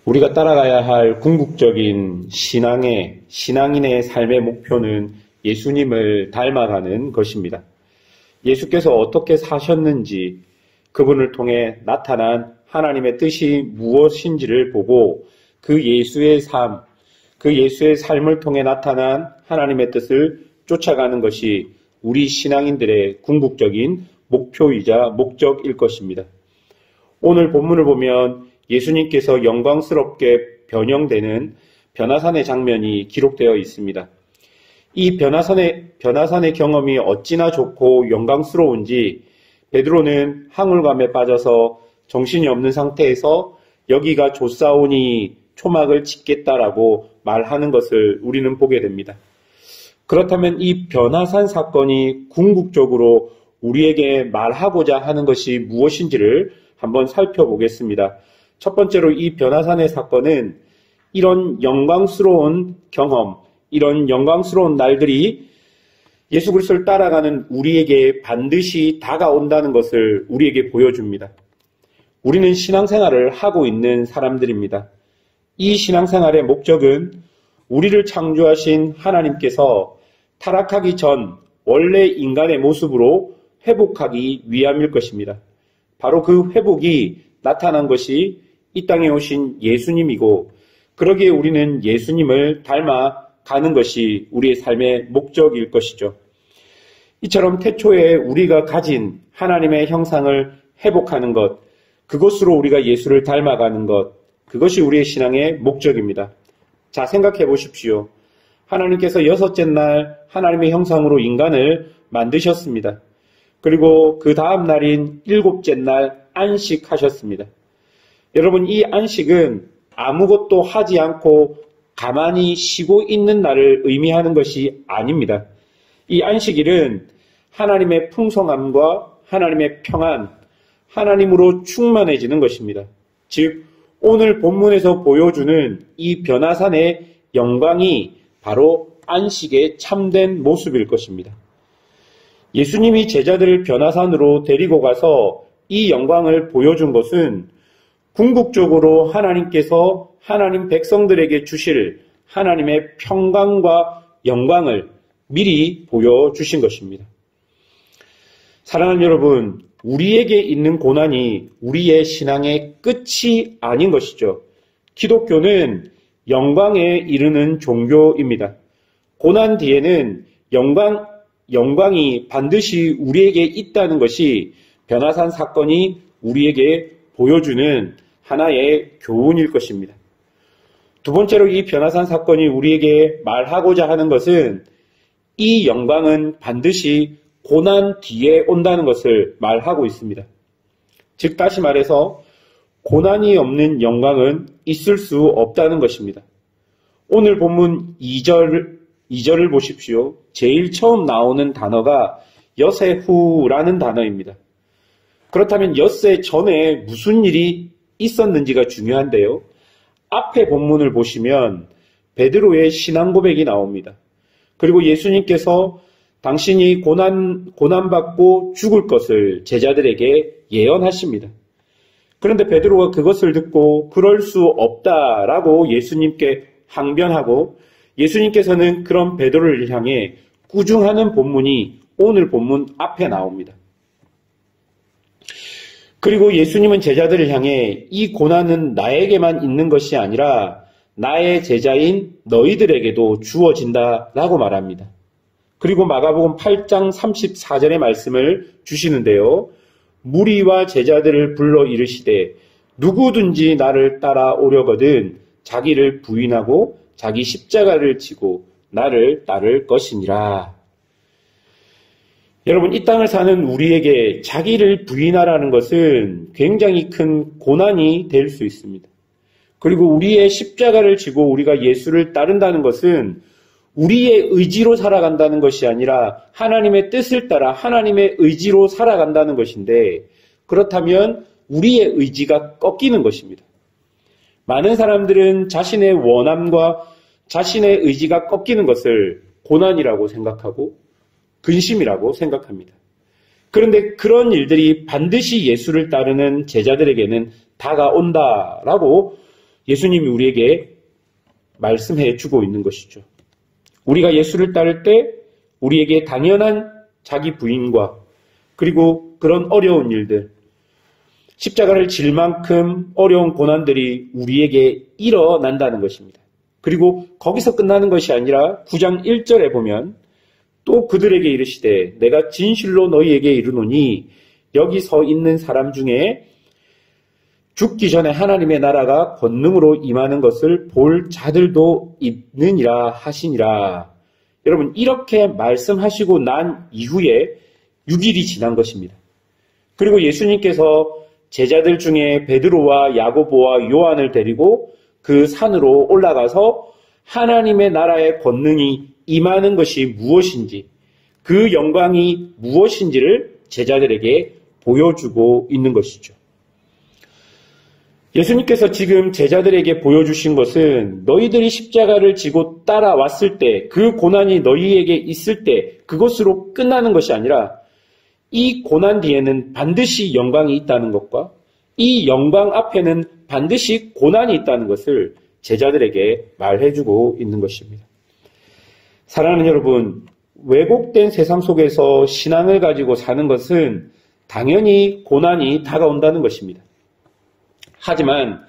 우리가 따라가야 할 궁극적인 신앙인의 삶의 목표는 예수님을 닮아가는 것입니다. 예수께서 어떻게 사셨는지, 그분을 통해 나타난 하나님의 뜻이 무엇인지를 보고 그 예수의 삶을 통해 나타난 하나님의 뜻을 쫓아가는 것이 우리 신앙인들의 궁극적인 목표이자 목적일 것입니다. 오늘 본문을 보면 예수님께서 영광스럽게 변형되는 변화산의 장면이 기록되어 있습니다. 이 변화산의 경험이 어찌나 좋고 영광스러운지 베드로는 항울감에 빠져서 정신이 없는 상태에서 여기가 좋사오니 초막을 짓겠다라고 말하는 것을 우리는 보게 됩니다. 그렇다면 이 변화산 사건이 궁극적으로 우리에게 말하고자 하는 것이 무엇인지를 한번 살펴보겠습니다. 첫 번째로 이 변화산의 사건은 이런 영광스러운 경험, 이런 영광스러운 날들이 예수 그리스도를 따라가는 우리에게 반드시 다가온다는 것을 우리에게 보여줍니다. 우리는 신앙생활을 하고 있는 사람들입니다. 이 신앙생활의 목적은 우리를 창조하신 하나님께서 타락하기 전 원래 인간의 모습으로 회복하기 위함일 것입니다. 바로 그 회복이 나타난 것이 이 땅에 오신 예수님이고, 그러기에 우리는 예수님을 닮아가는 것이 우리의 삶의 목적일 것이죠. 이처럼 태초에 우리가 가진 하나님의 형상을 회복하는 것, 그것으로 우리가 예수를 닮아가는 것, 그것이 우리의 신앙의 목적입니다. 자, 생각해 보십시오. 하나님께서 6째 날 하나님의 형상으로 인간을 만드셨습니다. 그리고 그 다음 날인 7째 날 안식하셨습니다. 여러분, 이 안식은 아무것도 하지 않고 가만히 쉬고 있는 날을 의미하는 것이 아닙니다. 이 안식일은 하나님의 풍성함과 하나님의 평안, 하나님으로 충만해지는 것입니다. 즉, 오늘 본문에서 보여주는 이 변화산의 영광이 바로 안식의 참된 모습일 것입니다. 예수님이 제자들을 변화산으로 데리고 가서 이 영광을 보여준 것은 궁극적으로 하나님께서 하나님 백성들에게 주실 하나님의 평강과 영광을 미리 보여주신 것입니다. 사랑하는 여러분, 우리에게 있는 고난이 우리의 신앙의 끝이 아닌 것이죠. 기독교는 영광에 이르는 종교입니다. 고난 뒤에는 영광이 반드시 우리에게 있다는 것이 변화산 사건이 우리에게 보여주는 하나의 교훈일 것입니다. 두 번째로 이 변화산 사건이 우리에게 말하고자 하는 것은 이 영광은 반드시 고난 뒤에 온다는 것을 말하고 있습니다. 즉, 다시 말해서 고난이 없는 영광은 있을 수 없다는 것입니다. 오늘 본문 2절을 보십시오. 제일 처음 나오는 단어가 여세후라는 단어입니다. 그렇다면 엿새 전에 무슨 일이 있었는지가 중요한데요. 앞에 본문을 보시면 베드로의 신앙 고백이 나옵니다. 그리고 예수님께서 당신이 고난받고 죽을 것을 제자들에게 예언하십니다. 그런데 베드로가 그것을 듣고 그럴 수 없다라고 예수님께 항변하고, 예수님께서는 그런 베드로를 향해 꾸중하는 본문이 오늘 본문 앞에 나옵니다. 그리고 예수님은 제자들을 향해 이 고난은 나에게만 있는 것이 아니라 나의 제자인 너희들에게도 주어진다라고 말합니다. 그리고 마가복음 8장 34절의 말씀을 주시는데요. 무리와 제자들을 불러 이르시되 누구든지 나를 따라오려거든 자기를 부인하고 자기 십자가를 지고 나를 따를 것이니라. 여러분, 이 땅을 사는 우리에게 자기를 부인하라는 것은 굉장히 큰 고난이 될 수 있습니다. 그리고 우리의 십자가를 지고 우리가 예수를 따른다는 것은 우리의 의지로 살아간다는 것이 아니라 하나님의 뜻을 따라 하나님의 의지로 살아간다는 것인데, 그렇다면 우리의 의지가 꺾이는 것입니다. 많은 사람들은 자신의 원함과 자신의 의지가 꺾이는 것을 고난이라고 생각하고 근심이라고 생각합니다. 그런데 그런 일들이 반드시 예수를 따르는 제자들에게는 다가온다라고 예수님이 우리에게 말씀해 주고 있는 것이죠. 우리가 예수를 따를 때 우리에게 당연한 자기 부인과 그리고 그런 어려운 일들, 십자가를 질 만큼 어려운 고난들이 우리에게 일어난다는 것입니다. 그리고 거기서 끝나는 것이 아니라 9장 1절에 보면 또 그들에게 이르시되 내가 진실로 너희에게 이르노니 여기 서 있는 사람 중에 죽기 전에 하나님의 나라가 권능으로 임하는 것을 볼 자들도 있느니라 하시니라. 여러분, 이렇게 말씀하시고 난 이후에 6일이 지난 것입니다. 그리고 예수님께서 제자들 중에 베드로와 야고보와 요한을 데리고 그 산으로 올라가서 하나님의 나라의 권능이 임하는 것이 무엇인지, 그 영광이 무엇인지를 제자들에게 보여주고 있는 것이죠. 예수님께서 지금 제자들에게 보여주신 것은 너희들이 십자가를 지고 따라왔을 때, 그 고난이 너희에게 있을 때 그것으로 끝나는 것이 아니라 이 고난 뒤에는 반드시 영광이 있다는 것과 이 영광 앞에는 반드시 고난이 있다는 것을 제자들에게 말해주고 있는 것입니다. 사랑하는 여러분, 왜곡된 세상 속에서 신앙을 가지고 사는 것은 당연히 고난이 다가온다는 것입니다. 하지만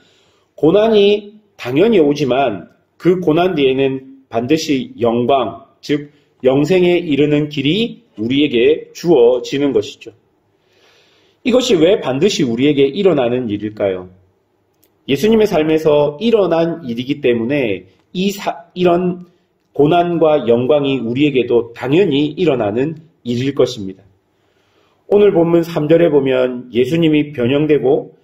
고난이 당연히 오지만 그 고난 뒤에는 반드시 영광, 즉 영생에 이르는 길이 우리에게 주어지는 것이죠. 이것이 왜 반드시 우리에게 일어나는 일일까요? 예수님의 삶에서 일어난 일이기 때문에 이런 고난과 영광이 우리에게도 당연히 일어나는 일일 것입니다. 오늘 본문 3절에 보면 예수님이 변형되고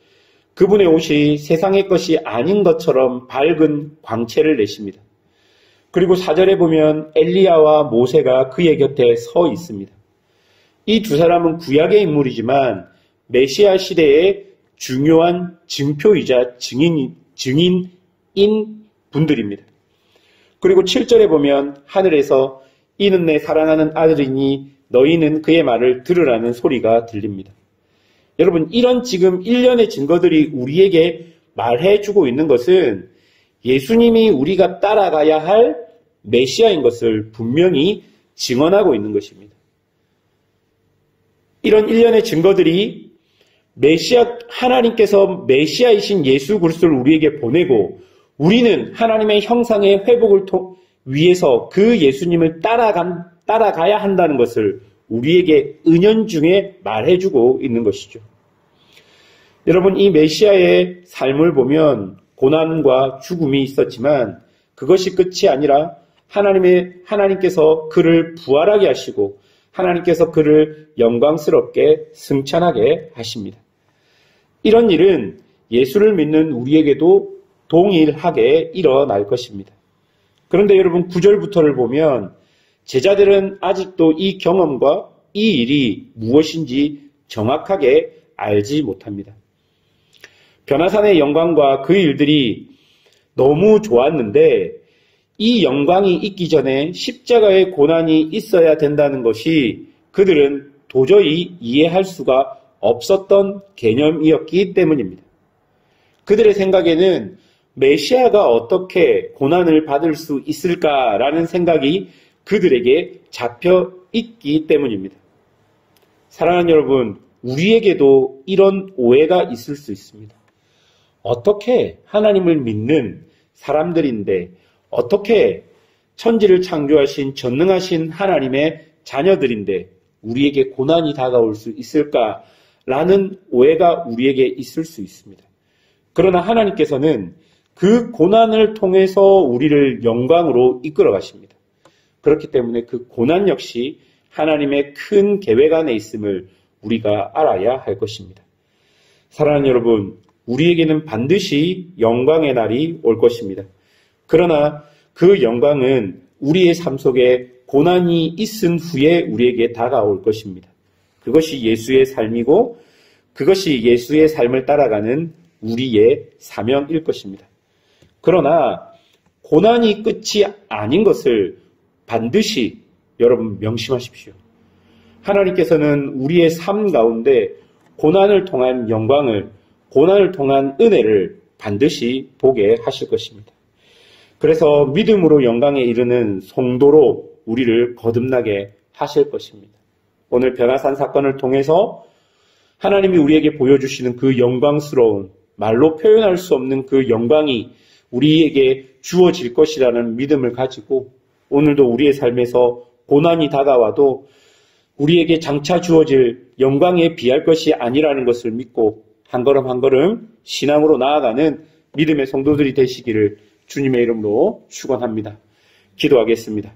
그분의 옷이 세상의 것이 아닌 것처럼 밝은 광채를 내십니다. 그리고 4절에 보면 엘리야와 모세가 그의 곁에 서 있습니다. 이 두 사람은 구약의 인물이지만 메시아 시대의 중요한 증표이자 증인인 분들입니다. 그리고 7절에 보면 하늘에서 이는 내 사랑하는 아들이니 너희는 그의 말을 들으라는 소리가 들립니다. 여러분, 이런 지금 일련의 증거들이 우리에게 말해주고 있는 것은 예수님이 우리가 따라가야 할 메시아인 것을 분명히 증언하고 있는 것입니다. 이런 일련의 증거들이 하나님께서 메시아이신 예수 그리스도를 우리에게 보내고 우리는 하나님의 형상의 회복을 위해서 그 예수님을 따라가야 한다는 것을 우리에게 은연중에 말해주고 있는 것이죠. 여러분, 이 메시아의 삶을 보면 고난과 죽음이 있었지만 그것이 끝이 아니라 하나님께서 그를 부활하게 하시고 하나님께서 그를 영광스럽게 승천하게 하십니다. 이런 일은 예수를 믿는 우리에게도 동일하게 일어날 것입니다. 그런데 여러분 9절부터를 보면 제자들은 아직도 이 경험과 이 일이 무엇인지 정확하게 알지 못합니다. 변화산의 영광과 그 일들이 너무 좋았는데 이 영광이 있기 전에 십자가의 고난이 있어야 된다는 것이 그들은 도저히 이해할 수가 없었던 개념이었기 때문입니다. 그들의 생각에는 메시아가 어떻게 고난을 받을 수 있을까라는 생각이 그들에게 잡혀 있기 때문입니다. 사랑하는 여러분, 우리에게도 이런 오해가 있을 수 있습니다. 어떻게 하나님을 믿는 사람들인데 어떻게 천지를 창조하신 전능하신 하나님의 자녀들인데 우리에게 고난이 다가올 수 있을까라는 오해가 우리에게 있을 수 있습니다. 그러나 하나님께서는 그 고난을 통해서 우리를 영광으로 이끌어 가십니다. 그렇기 때문에 그 고난 역시 하나님의 큰 계획 안에 있음을 우리가 알아야 할 것입니다. 사랑하는 여러분, 우리에게는 반드시 영광의 날이 올 것입니다. 그러나 그 영광은 우리의 삶 속에 고난이 있은 후에 우리에게 다가올 것입니다. 그것이 예수의 삶이고 그것이 예수의 삶을 따라가는 우리의 사명일 것입니다. 그러나 고난이 끝이 아닌 것을 반드시 여러분 명심하십시오. 하나님께서는 우리의 삶 가운데 고난을 통한 영광을, 고난을 통한 은혜를 반드시 보게 하실 것입니다. 그래서 믿음으로 영광에 이르는 성도로 우리를 거듭나게 하실 것입니다. 오늘 변화산 사건을 통해서 하나님이 우리에게 보여주시는 그 영광스러운, 말로 표현할 수 없는 그 영광이 우리에게 주어질 것이라는 믿음을 가지고 오늘도 우리의 삶에서 고난이 다가와도 우리에게 장차 주어질 영광에 비할 것이 아니라는 것을 믿고 한 걸음 한 걸음 신앙으로 나아가는 믿음의 성도들이 되시기를 주님의 이름으로 축원합니다. 기도하겠습니다.